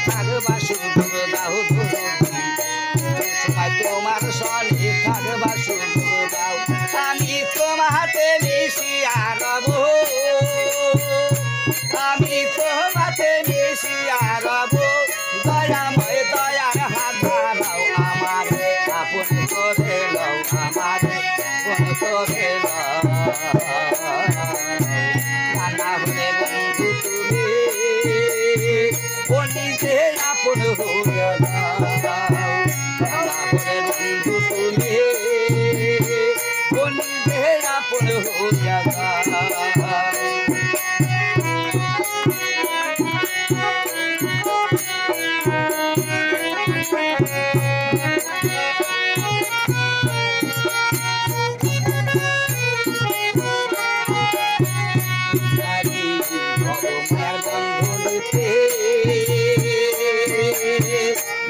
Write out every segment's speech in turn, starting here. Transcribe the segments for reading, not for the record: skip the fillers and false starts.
থাকবা শুধু দাও দরদি সময় তোমার সনে থাকবা শুধু দাও আমি তোমাতে মিশিয়া রব আমি তোমাতে মিশিয়া রব দয়াময় দয়ার হাত ধরাও আমার আপন করে লও আমার আপন করে লও কানা হলে বন্ধু তুমি ও নিজে আপন হইয়া যাও কানা হলে বন্ধু তুমি ও নিজে আপন হইয়া যাও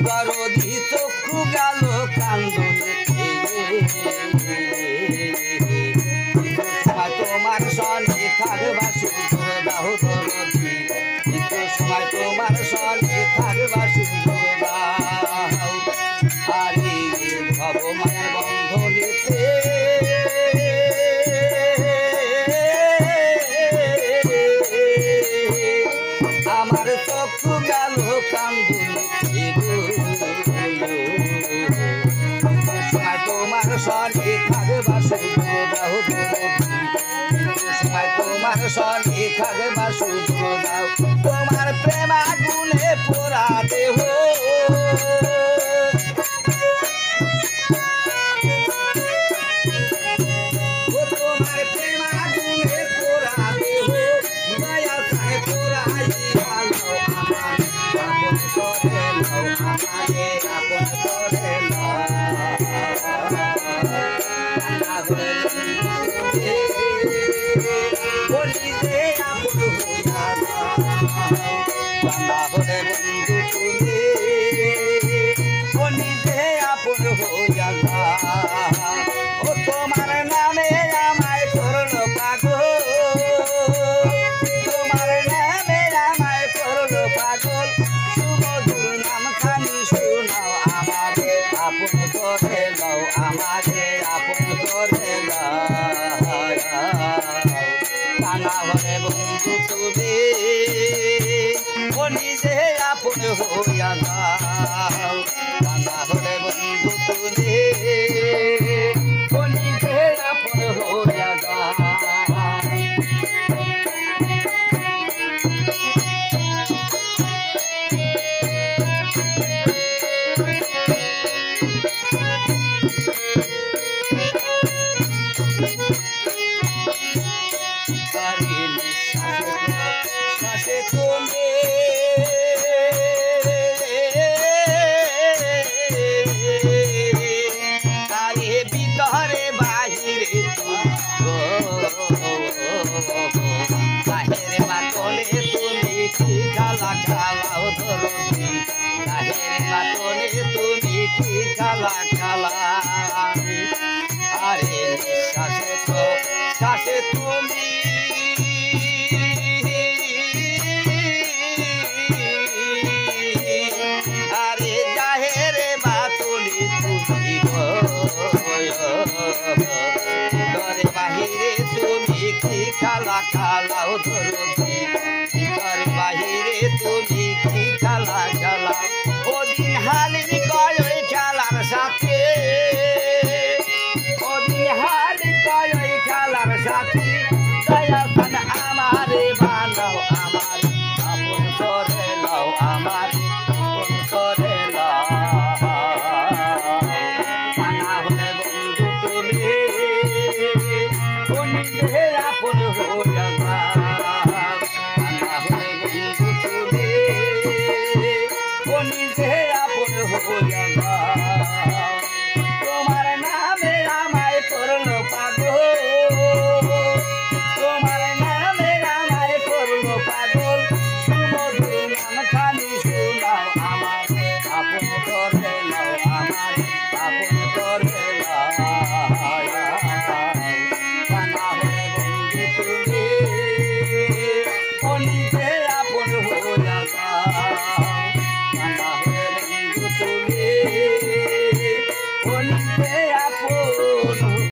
দরদি চক্ষু গেল কান্দনে তোমার সনে থাকবা শুধু দাও দরদি সময় তোমার সনে থাকবা শুধু দাও আরে ভব মায়ের বন্ধনীতে আমার চক্ষু গেল কান্দনে তোমার সনে থাকবা শুধু দাও সময় তোমার সনে থাকবা শুধু দাও তোমার প্রেম আগুনে পোড়া দেহ তোমার প্রেম আগুনে পোড়া দেহ দয়া চায় পোড়াই ভালো আমার আপন করে লও আমাকে আপন করে লও তোমার নামে আমায় করলো পাগল তোমার নামে আমায় করলো পাগল সুমধুর নাম খানি শোনাও আমার আপন করে লও আমাকে আপন করে লও কানা হলে বন্ধু তুমি ও নিজে আপন হইয়া যাও কানা হলে বন্ধু তুমি ও নিজে আপন হইয়া যাও বাহিরে মাতলে তুমি কি খেলা খেলাও ধরতি বাহিরে মাতলে তুমি কি খেলা খেলা আরে নিঃশ্বাসে তো শ্বাসে তুমি আরে জাহেরে মাতলে তুমি ঘরে বাহিরে তুমি কি খেলা খেলাও ধরতি ঘর বাহিরে তুমি কি খেলা খেলাও ওদিন হালির কয় ওই খেলার সাথে ওদিন হালির কয় ওই খেলার সাথে দয়া